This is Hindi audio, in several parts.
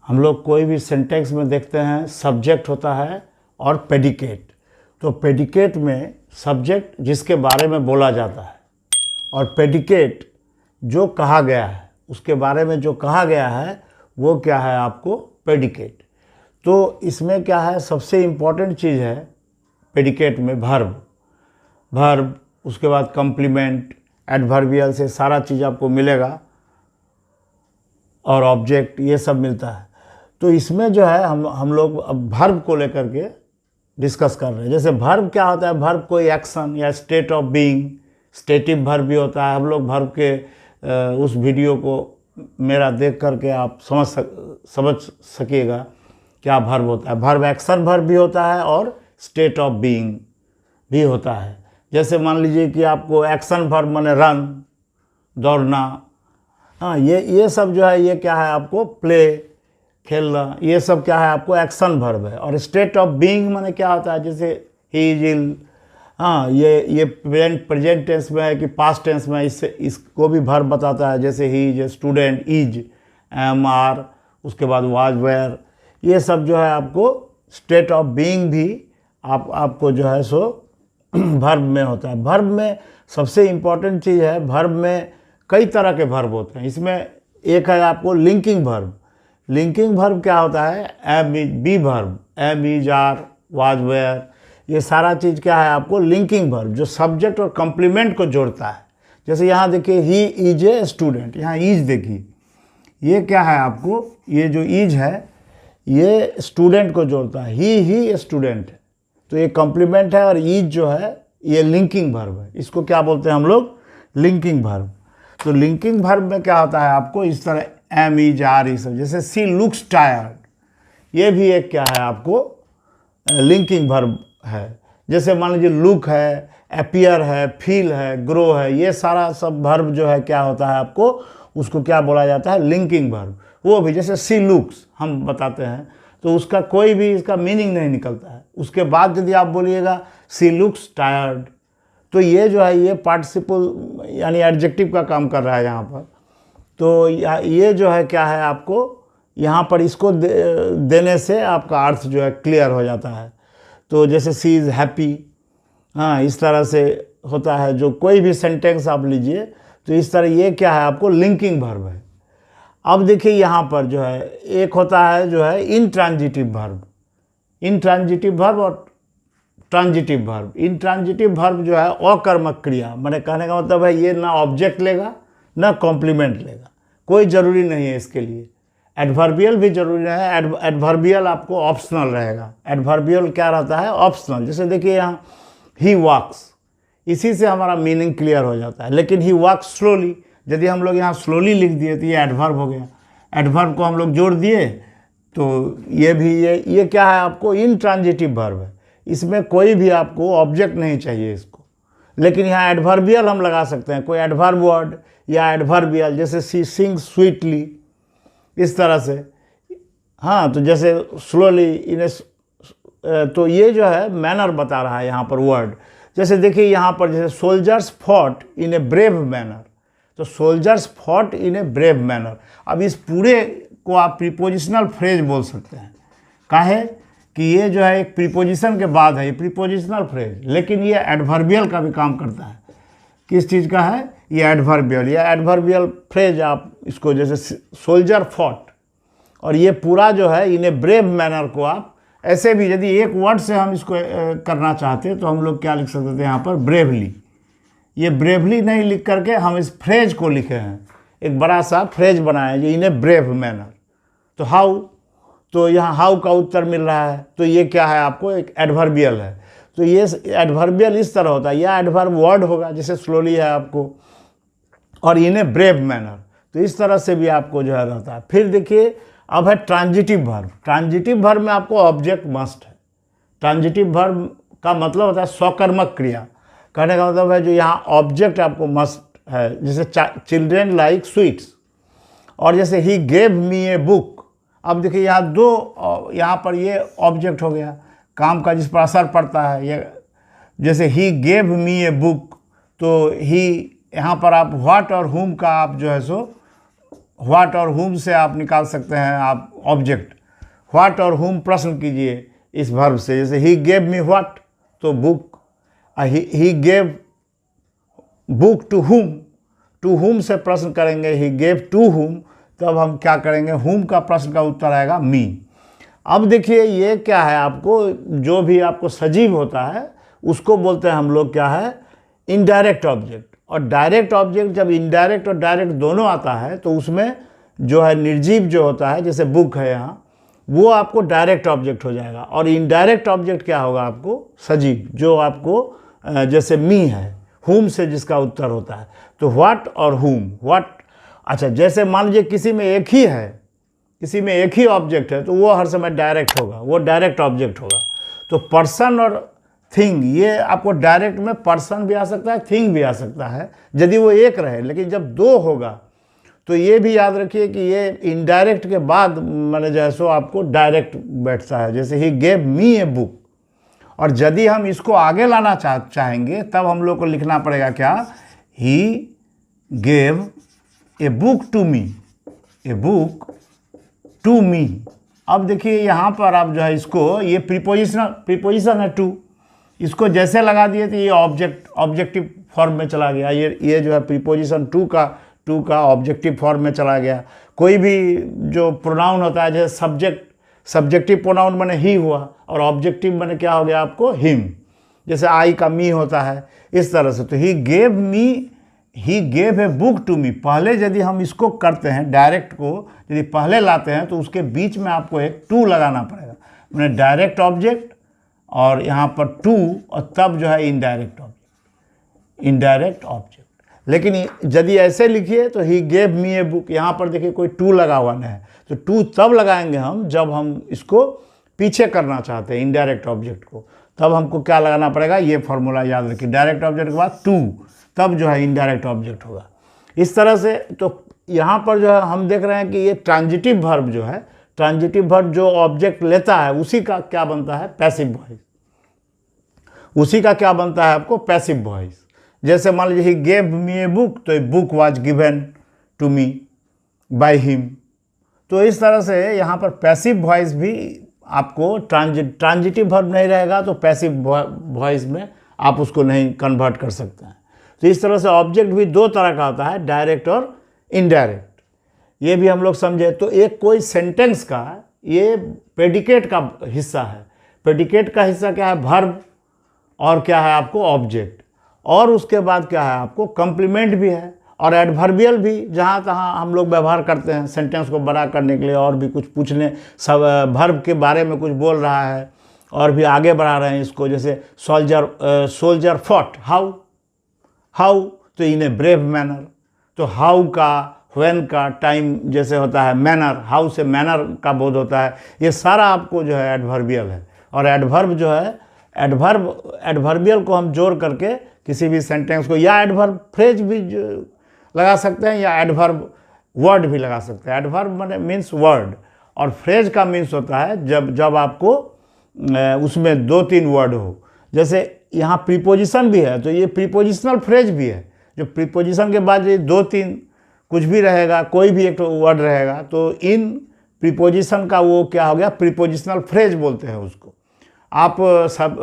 हम लोग कोई भी सेंटेंस में देखते हैं सब्जेक्ट होता है और प्रेडिकेट। तो प्रेडिकेट में सब्जेक्ट जिसके बारे में बोला जाता है और प्रेडिकेट जो कहा गया है, उसके बारे में जो कहा गया है वो क्या है आपको प्रेडिकेट। तो इसमें क्या है, सबसे इम्पॉर्टेंट चीज़ है प्रेडिकेट में वर्ब, उसके बाद कॉम्प्लीमेंट, एडवर्बियल से सारा चीज़ आपको मिलेगा और ऑब्जेक्ट, ये सब मिलता है। तो इसमें जो है हम लोग अब वर्ब को लेकर के डिस्कस कर रहे हैं। जैसे वर्ब क्या होता है, वर्ब कोई एक्शन या state of being, stative verb भी होता है। हम लोग वर्ब के उस वीडियो को मेरा देख करके आप समझ सकिएगा क्या वर्ब होता है। वर्ब एक्शन वर्ब भी होता है और स्टेट ऑफ बीइंग भी होता है। जैसे मान लीजिए कि आपको एक्शन वर्ब माने रन, दौड़ना, हाँ ये सब जो है ये क्या है आपको प्ले, खेलना, ये सब क्या है आपको एक्शन वर्ब है। और स्टेट ऑफ बीइंग माने क्या होता है, जैसे ही इज इल, हाँ ये प्रेजेंट टेंस में है कि पास्ट टेंस में, इसको भी वर्ब बताता है। जैसे he is student, is, am, are, उसके बाद वाज, वेयर, ये सब जो है आपको स्टेट ऑफ बीइंग भी आपको जो है सो वर्ब में होता है। वर्ब में सबसे इम्पॉर्टेंट चीज़ है, वर्ब में कई तरह के वर्ब होते हैं। इसमें एक है आपको लिंकिंग वर्ब। लिंकिंग वर्ब क्या होता है, am is, be verb, am is, are, was, were, ये सारा चीज़ क्या है आपको लिंकिंग वर्ब, जो सब्जेक्ट और कॉम्प्लीमेंट को जोड़ता है। जैसे यहाँ देखिए ही इज ए स्टूडेंट, यहाँ इज देखिए, ये क्या है आपको, ये जो इज है ये स्टूडेंट को जोड़ता है, ही स्टूडेंट है, तो ये कॉम्प्लीमेंट है। और इज जो है ये लिंकिंग वर्ब है, इसको क्या बोलते हैं हम लोग, लिंकिंग वर्ब। तो लिंकिंग वर्ब में क्या होता है आपको इस तरह, एम इज, आर, ये सब। जैसे सी लुक्स टायर्ड, ये भी एक क्या है आपको लिंकिंग वर्ब है। जैसे मान लीजिए लुक है, अपीयर है, फील है, ग्रो है, ये सारा सब वर्ब जो है क्या होता है आपको, उसको क्या बोला जाता है, लिंकिंग वर्ब। वो भी जैसे सी लुक्स हम बताते हैं तो उसका कोई भी इसका मीनिंग नहीं निकलता है। उसके बाद यदि आप बोलिएगा सी लुक्स टायर्ड, तो ये जो है ये पार्टिसिपल यानी एडजेक्टिव का काम कर रहा है यहाँ पर। तो ये जो है क्या है आपको यहाँ पर इसको देने से आपका अर्थ जो है क्लियर हो जाता है। तो जैसे सी इज़ हैप्पी, हाँ इस तरह से होता है। जो कोई भी सेंटेंस आप लीजिए तो इस तरह ये क्या है आपको लिंकिंग वर्ब है। अब देखिए यहाँ पर जो है एक होता है जो है इंट्रांजिटिव वर्ब, इंट्रांजिटिव वर्ब और ट्रांजिटिव वर्ब। इंट्रांजिटिव वर्ब जो है अकर्मक क्रिया, मैंने कहने का मतलब है ये ना ऑब्जेक्ट लेगा ना कॉम्प्लीमेंट लेगा, कोई ज़रूरी नहीं है इसके लिए। एडवर्बियल भी जरूरी है, एडवर्बियल आपको ऑप्शनल रहेगा। एडवर्बियल क्या रहता है, ऑप्शनल। जैसे देखिए यहाँ ही वॉक्स, इसी से हमारा मीनिंग क्लियर हो जाता है। लेकिन ही वॉक्स स्लोली, यदि हम लोग यहाँ स्लोली लिख दिए तो ये एडवर्ब हो गया। एडवर्ब को हम लोग जोड़ दिए तो ये भी ये क्या है आपको इंट्रांजिटिव वर्ब है। इसमें कोई भी आपको ऑब्जेक्ट नहीं चाहिए इसको। लेकिन यहाँ एडवर्बियल हम लगा सकते हैं, कोई एडवर्ब वर्ड या एडवर्बियल, जैसे सी सिंग स्वीटली, इस तरह से। हाँ तो जैसे स्लोली इन, तो ये जो है मैनर बता रहा है यहाँ पर वर्ड। जैसे देखिए यहाँ पर जैसे soldiers fought in a brave manner, तो soldiers fought in a brave manner. अब इस पूरे को आप प्रीपोजिशनल फ्रेज बोल सकते हैं। काहे कि ये जो है एक प्रीपोजिशन के बाद है, ये प्रीपोजिशनल फ्रेज, लेकिन ये एडवर्बियल का भी काम करता है। किस चीज़ का है ये, एडवर्बियल। या एडवर्बियल फ्रेज आप इसको, जैसे सोल्जर फॉट, और ये पूरा जो है इन ए ब्रेव मैनर को आप ऐसे भी, यदि एक वर्ड से हम इसको करना चाहते तो हम लोग क्या लिख सकते थे यहाँ पर, ब्रेवली। ये ब्रेवली नहीं लिख करके हम इस फ्रेज को लिखे हैं, एक बड़ा सा फ्रेज बनाया है इन ए ब्रेव मैनर। तो हाउ, तो यहाँ हाउ का उत्तर मिल रहा है, तो ये क्या है आपको एक एडवर्बियल है। तो ये एडवर्बियल इस तरह होता है, या एडवर्ब वर्ड होगा जैसे स्लोली है आपको, और इन ए ब्रेव मैनर, तो इस तरह से भी आपको जो है रहता है। फिर देखिए अब है ट्रांजिटिव वर्ब। ट्रांजिटिव वर्ब में आपको ऑब्जेक्ट मस्ट है। ट्रांजिटिव वर्ब का मतलब होता है स्वकर्मक क्रिया। कहने का मतलब है जो यहाँ ऑब्जेक्ट आपको मस्ट है, जैसे चिल्ड्रेन लाइक स्वीट्स, और जैसे he gave me a book. अब देखिए यहाँ दो, यहाँ पर ये ऑब्जेक्ट हो गया काम का जिस पर असर पड़ता है। ये जैसे he gave me a book, तो ही यहाँ पर आप व्हाट और हुम का आप जो है सो व्हाट और हुम से आप निकाल सकते हैं आप ऑब्जेक्ट। व्हाट और हुम प्रश्न कीजिए इस वर्ब से, जैसे ही गेव मी व्हाट तो book, he gave book to whom से प्रश्न करेंगे ही गेव टू हुम, तब हम क्या करेंगे, हुम का प्रश्न का उत्तर आएगा मी। अब देखिए ये क्या है, आपको जो भी आपको सजीव होता है उसको बोलते हैं हम लोग क्या है, इनडायरेक्ट ऑब्जेक्ट। और डायरेक्ट ऑब्जेक्ट जब इनडायरेक्ट और डायरेक्ट दोनों आता है तो उसमें जो है निर्जीव जो होता है, जैसे बुक है यहाँ, वो आपको डायरेक्ट ऑब्जेक्ट हो जाएगा। और इनडायरेक्ट ऑब्जेक्ट क्या होगा आपको, सजीव, जो आपको जैसे मी है, हुम से जिसका उत्तर होता है। तो व्हाट और हुम, व्हाट, अच्छा जैसे मान लीजिए किसी में एक ही है, किसी में एक ही ऑब्जेक्ट है तो वो हर समय डायरेक्ट होगा, वो डायरेक्ट ऑब्जेक्ट होगा। तो पर्सन और थिंग, ये आपको डायरेक्ट में पर्सन भी आ सकता है, थिंग भी आ सकता है यदि वो एक रहे। लेकिन जब दो होगा तो ये भी याद रखिए कि ये इनडायरेक्ट के बाद मैंने जैसो आपको डायरेक्ट बैठता है, जैसे he gave me a book. और यदि हम इसको आगे लाना चाहेंगे तब हम लोग को लिखना पड़ेगा क्या, he gave a book to me, a book to me. अब देखिए यहाँ पर आप जो है इसको, ये प्रीपोजिशन है टू, इसको जैसे लगा दिए तो ये ऑब्जेक्टिव फॉर्म में चला गया। ये जो है प्रीपोजिशन टू का ऑब्जेक्टिव फॉर्म में चला गया। कोई भी जो प्रोनाउन होता है, जैसे सब्जेक्टिव प्रोनाउन माने ही हुआ और ऑब्जेक्टिव माने क्या हो गया आपको, हिम, जैसे आई का मी होता है, इस तरह से। तो he gave a book to me, पहले यदि हम इसको करते हैं, डायरेक्ट को यदि पहले लाते हैं तो उसके बीच में आपको एक टू लगाना पड़ेगा, मैंने डायरेक्ट ऑब्जेक्ट और यहाँ पर टू, और तब जो है इनडायरेक्ट ऑब्जेक्ट। लेकिन यदि ऐसे लिखिए तो he gave me a book, यहाँ पर देखिए कोई टू लगा हुआ नहीं है, तो टू तब लगाएंगे हम जब हम इसको पीछे करना चाहते हैं इनडायरेक्ट ऑब्जेक्ट को, तब हमको क्या लगाना पड़ेगा, ये फॉर्मूला याद रखिए, डायरेक्ट ऑब्जेक्ट के बाद टू, तब जो है इनडायरेक्ट ऑब्जेक्ट होगा। इस तरह से तो यहाँ पर जो है हम देख रहे हैं कि ये ट्रांजिटिव वर्ब जो है, ट्रांजिटिव वर्ब जो ऑब्जेक्ट लेता है उसी का क्या बनता है, पैसिव वॉइस, उसी का क्या बनता है आपको, पैसिव वॉइस। जैसे मान लीजिए ही गेव मी ए बुक, तो a book was given to me by him. तो इस तरह से यहाँ पर पैसिव वॉइस भी आपको, ट्रांजिटिव वर्ब नहीं रहेगा तो पैसिव वॉइस में आप उसको नहीं कन्वर्ट कर सकते हैं। तो इस तरह से ऑब्जेक्ट भी दो तरह का होता है, डायरेक्ट और इनडायरेक्ट, ये भी हम लोग समझे। तो एक कोई सेंटेंस का ये प्रेडिकेट का हिस्सा है। प्रेडिकेट का हिस्सा क्या है, वर्ब, और क्या है आपको ऑब्जेक्ट, और उसके बाद क्या है आपको कॉम्प्लीमेंट भी है और एडवर्बियल भी, जहाँ तहाँ हम लोग व्यवहार करते हैं सेंटेंस को बड़ा करने के लिए, और भी कुछ पूछने, सब वर्ब के बारे में कुछ बोल रहा है और भी आगे बढ़ा रहे हैं इसको। जैसे सोल्जर फॉट हाउ, तो इन ए ब्रेव मैनर, तो हाउ का, व्हेन का, टाइम जैसे होता है, मैनर, हाउ से मैनर का बोध होता है। ये सारा आपको जो है एडवर्बियल है। और एडवर्ब जो है, एडवर्बियल को हम जोड़ करके किसी भी सेंटेंस को, या एडवर्ब फ्रेज भी लगा सकते हैं, या एडवर्ब वर्ड भी लगा सकते हैं। एडवर्ब माने मीन्स वर्ड, और फ्रेज का मीन्स होता है जब आपको उसमें दो तीन वर्ड हो। जैसे यहाँ प्रीपोजिशन भी है तो ये प्रीपोजिशनल फ्रेज भी है, जो प्रीपोजिशन के बाद ये दो तीन कुछ भी रहेगा, कोई भी एक वर्ड रहेगा, तो इन प्रीपोजिशन का वो क्या हो गया, प्रीपोजिशनल फ्रेज बोलते हैं उसको। आप सब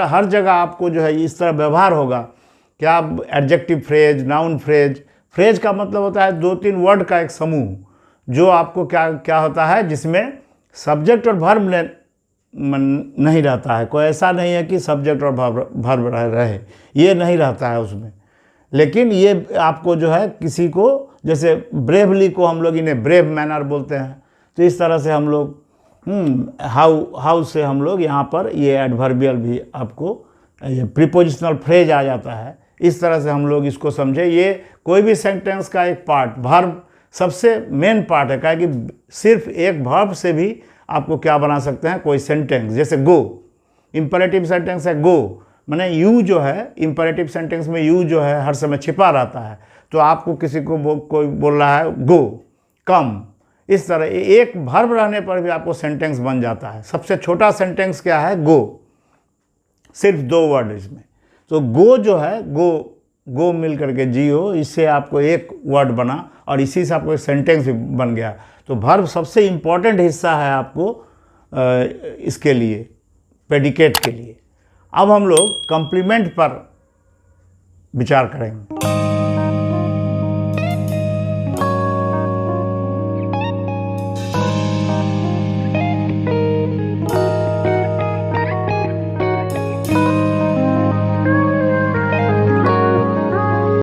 हर जगह आपको जो है इस तरह व्यवहार होगा, क्या adjective phrase, noun phrase. Phrase का मतलब होता है दो तीन वर्ड का एक समूह, जो आपको क्या होता है, जिसमें सब्जेक्ट और वर्ब नहीं रहता है। कोई ऐसा नहीं है कि सब्जेक्ट और वर्ब रहे, ये नहीं रहता है उसमें। लेकिन ये आपको जो है किसी को, जैसे ब्रेवली को हम लोग इन्हें ब्रेव मैनर बोलते हैं, तो इस तरह से हम लोग हाउ से हम लोग यहाँ पर ये एडवर्बियल भी आपको, ये प्रीपोजिशनल फ्रेज आ जाता है। इस तरह से हम लोग इसको समझे। ये कोई भी सेंटेंस का एक पार्ट, वर्ब सबसे मेन पार्ट है, क्या कि सिर्फ एक वर्ब से भी आपको क्या बना सकते हैं, कोई सेंटेंस। जैसे गो, इंपरेटिव सेंटेंस है गो, माने यू जो है, इंपरेटिव सेंटेंस में यू जो है हर समय छिपा रहता है, तो आपको किसी को कोई बोल रहा है गो, कम, इस तरह एक वर्ब रहने पर भी आपको सेंटेंस बन जाता है। सबसे छोटा सेंटेंस क्या है, गो, सिर्फ दो वर्ड इसमें। तो गो जो है, गो गो मिल करके जियो, इससे आपको एक वर्ड बना और इसी से आपको एक सेंटेंस भी बन गया। तो वर्ब सबसे इम्पॉर्टेंट हिस्सा है आपको इसके लिए, प्रेडिकेट के लिए। अब हम लोग कॉम्प्लीमेंट पर विचार करेंगे।